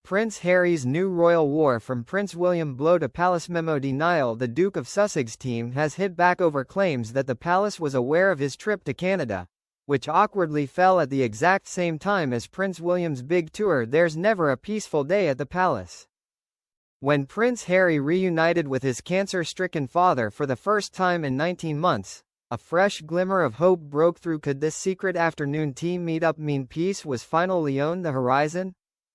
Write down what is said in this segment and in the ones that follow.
Prince Harry's new royal war from Prince William blow to palace memo denial. The Duke of Sussex team has hit back over claims that the palace was aware of his trip to Canada, which awkwardly fell at the exact same time as Prince William's big tour. There's never a peaceful day at the palace. When Prince Harry reunited with his cancer-stricken father for the first time in 19 months, a fresh glimmer of hope broke through. Could this secret afternoon tea meet-up mean peace was finally on the horizon?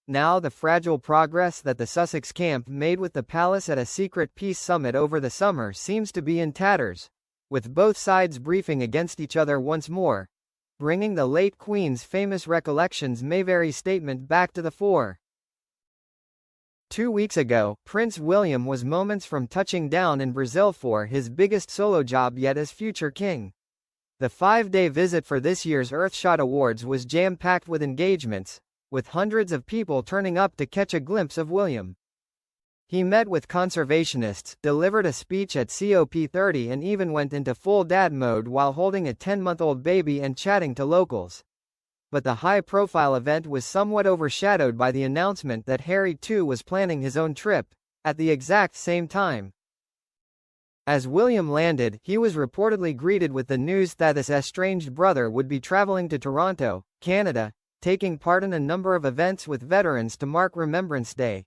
Now the fragile progress that the Sussex camp made with the palace at a secret peace summit over the summer seems to be in tatters, with both sides briefing against each other once more, bringing the late Queen's famous recollections Mayberry statement back to the fore. 2 weeks ago, Prince William was moments from touching down in Brazil for his biggest solo job yet as future king. The 5-day visit for this year's Earthshot Awards was jam-packed with engagements, with hundreds of people turning up to catch a glimpse of William. He met with conservationists, delivered a speech at COP30 and even went into full dad mode while holding a 10-month-old baby and chatting to locals. But the high-profile event was somewhat overshadowed by the announcement that Harry too was planning his own trip, at the exact same time. As William landed, he was reportedly greeted with the news that his estranged brother would be traveling to Toronto, Canada, taking part in a number of events with veterans to mark Remembrance Day.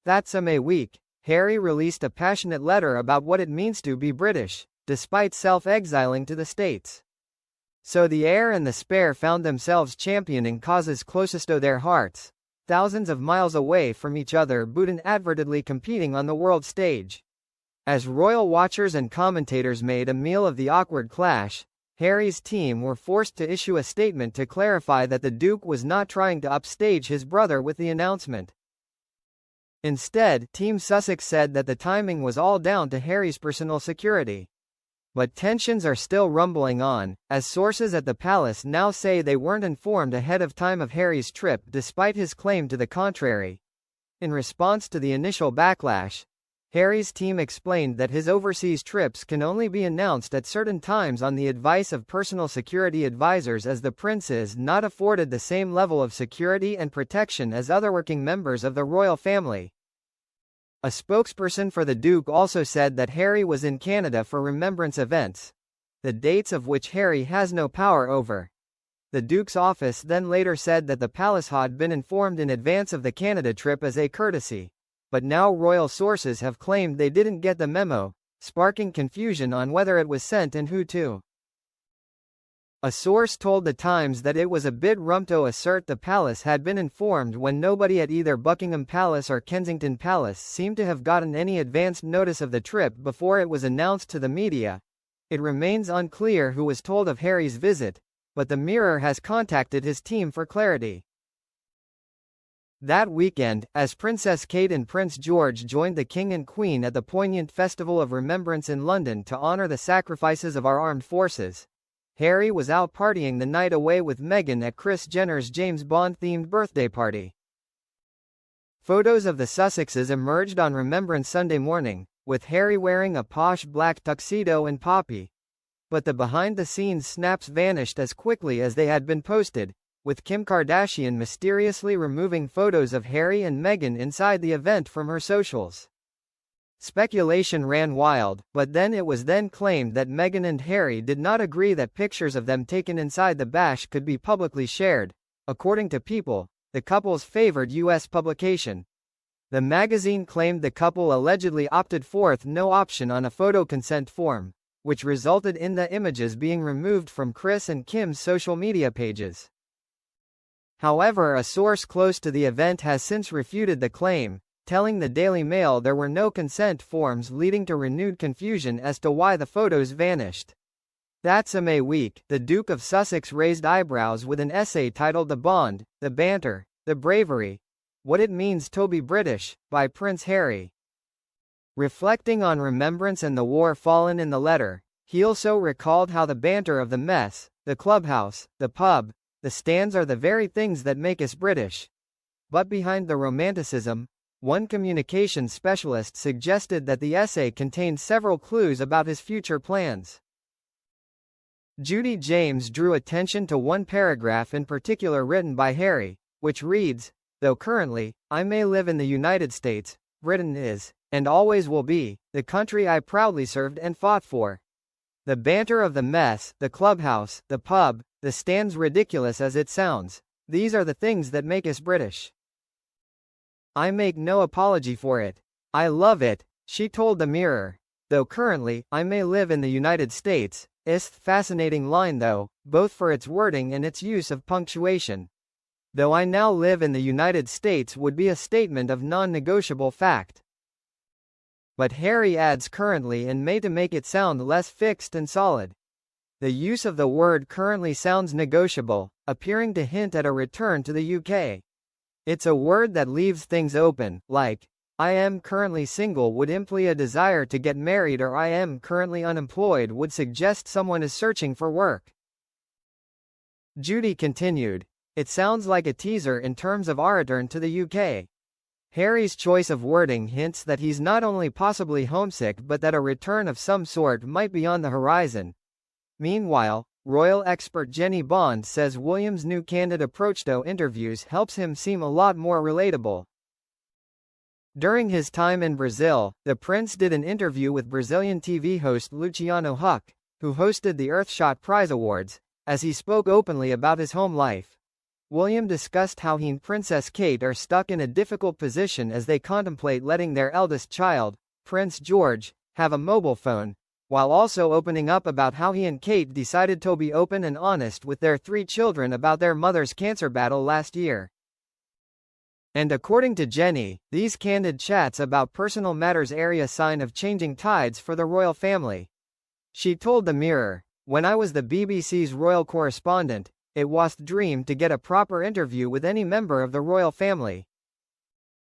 That same week, Harry released a passionate letter about what it means to be British, despite self-exiling to the States. So the heir and the spare found themselves championing causes closest to their hearts, thousands of miles away from each other but inadvertently competing on the world stage. As royal watchers and commentators made a meal of the awkward clash, Harry's team were forced to issue a statement to clarify that the Duke was not trying to upstage his brother with the announcement. Instead, Team Sussex said that the timing was all down to Harry's personal security. But tensions are still rumbling on, as sources at the palace now say they weren't informed ahead of time of Harry's trip despite his claim to the contrary. In response to the initial backlash, Harry's team explained that his overseas trips can only be announced at certain times on the advice of personal security advisors, as the prince is not afforded the same level of security and protection as other working members of the royal family. A spokesperson for the Duke also said that Harry was in Canada for remembrance events, the dates of which Harry has no power over. The Duke's office then later said that the palace had been informed in advance of the Canada trip as a courtesy. But now royal sources have claimed they didn't get the memo, sparking confusion on whether it was sent and who to. A source told The Times that it was a bit rump to assert the palace had been informed when nobody at either Buckingham Palace or Kensington Palace seemed to have gotten any advanced notice of the trip before it was announced to the media. It remains unclear who was told of Harry's visit, but the Mirror has contacted his team for clarity. That weekend, as Princess Kate and Prince George joined the King and Queen at the poignant Festival of Remembrance in London to honor the sacrifices of our armed forces, Harry was out partying the night away with Meghan at Kris Jenner's James Bond-themed birthday party. Photos of the Sussexes emerged on Remembrance Sunday morning, with Harry wearing a posh black tuxedo and poppy. But the behind-the-scenes snaps vanished as quickly as they had been posted, with Kim Kardashian mysteriously removing photos of Harry and Meghan inside the event from her socials. Speculation ran wild, but then it was claimed that Meghan and Harry did not agree that pictures of them taken inside the bash could be publicly shared, according to People, the couple's favored U.S. publication. The magazine claimed the couple allegedly opted for no option on a photo consent form, which resulted in the images being removed from Kris and Kim's social media pages. However, a source close to the event has since refuted the claim, telling the Daily Mail there were no consent forms, leading to renewed confusion as to why the photos vanished. That same week, the Duke of Sussex raised eyebrows with an essay titled The Bond, the Banter, the Bravery, What It Means to Be British, by Prince Harry. Reflecting on remembrance and the war fallen in the letter, he also recalled how the banter of the mess, the clubhouse, the pub, the stands are the very things that make us British. But behind the romanticism, one communications specialist suggested that the essay contained several clues about his future plans. Judy James drew attention to one paragraph in particular written by Harry, which reads, Though currently, I may live in the United States, Britain is, and always will be, the country I proudly served and fought for. The banter of the mess, the clubhouse, the pub, the stands, ridiculous as it sounds, these are the things that make us British. I make no apology for it. I love it, she told the Mirror. Though currently, I may live in the United States, fascinating line though, both for its wording and its use of punctuation. Though I now live in the United States would be a statement of non-negotiable fact. But Harry adds currently and may to make it sound less fixed and solid. The use of the word currently sounds negotiable, appearing to hint at a return to the UK. It's a word that leaves things open, like, I am currently single would imply a desire to get married, or I am currently unemployed would suggest someone is searching for work. Judy continued, it sounds like a teaser in terms of our return to the UK. Harry's choice of wording hints that he's not only possibly homesick but that a return of some sort might be on the horizon. Meanwhile, royal expert Jenny Bond says William's new candid approach to interviews helps him seem a lot more relatable. During his time in Brazil, the prince did an interview with Brazilian TV host Luciano Huck, who hosted the Earthshot Prize Awards, as he spoke openly about his home life. William discussed how he and Princess Kate are stuck in a difficult position as they contemplate letting their eldest child, Prince George, have a mobile phone, while also opening up about how he and Kate decided to be open and honest with their 3 children about their mother's cancer battle last year. And according to Jenny, these candid chats about personal matters are a sign of changing tides for the royal family. She told the Mirror, when I was the BBC's royal correspondent, it was a dream to get a proper interview with any member of the royal family.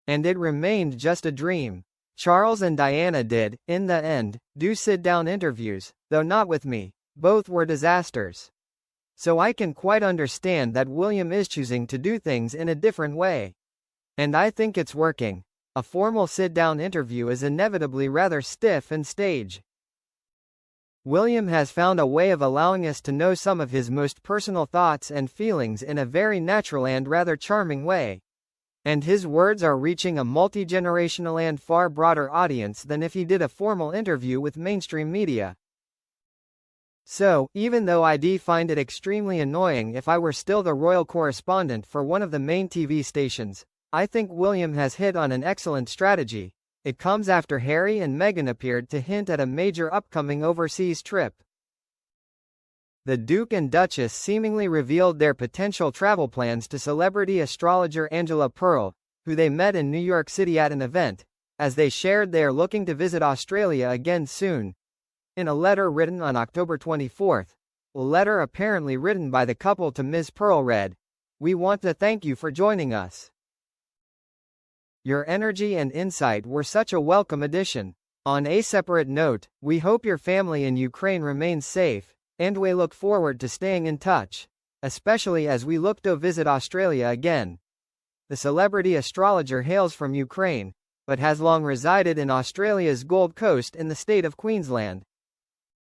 And it remained just a dream. Charles and Diana did, in the end, do sit-down interviews, though not with me. Both were disasters. So I can quite understand that William is choosing to do things in a different way. And I think it's working. A formal sit-down interview is inevitably rather stiff and staged. William has found a way of allowing us to know some of his most personal thoughts and feelings in a very natural and rather charming way. And his words are reaching a multi-generational and far broader audience than if he did a formal interview with mainstream media. So, even though I'd find it extremely annoying if I were still the royal correspondent for one of the main TV stations, I think William has hit on an excellent strategy. It comes after Harry and Meghan appeared to hint at a major upcoming overseas trip. The Duke and Duchess seemingly revealed their potential travel plans to celebrity astrologer Angela Pearl, who they met in New York City at an event, as they shared they are looking to visit Australia again soon. In a letter written on October 24, a letter apparently written by the couple to Ms. Pearl read, "We want to thank you for joining us. Your energy and insight were such a welcome addition. On a separate note, we hope your family in Ukraine remains safe, and we look forward to staying in touch, especially as we look to visit Australia again." The celebrity astrologer hails from Ukraine, but has long resided in Australia's Gold Coast in the state of Queensland.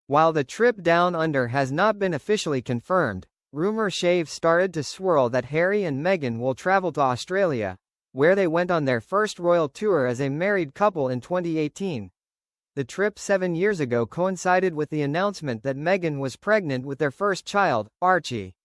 While the trip down under has not been officially confirmed, rumors have started to swirl that Harry and Meghan will travel to Australia, where they went on their first royal tour as a married couple in 2018. The trip 7 years ago coincided with the announcement that Meghan was pregnant with their first child, Archie.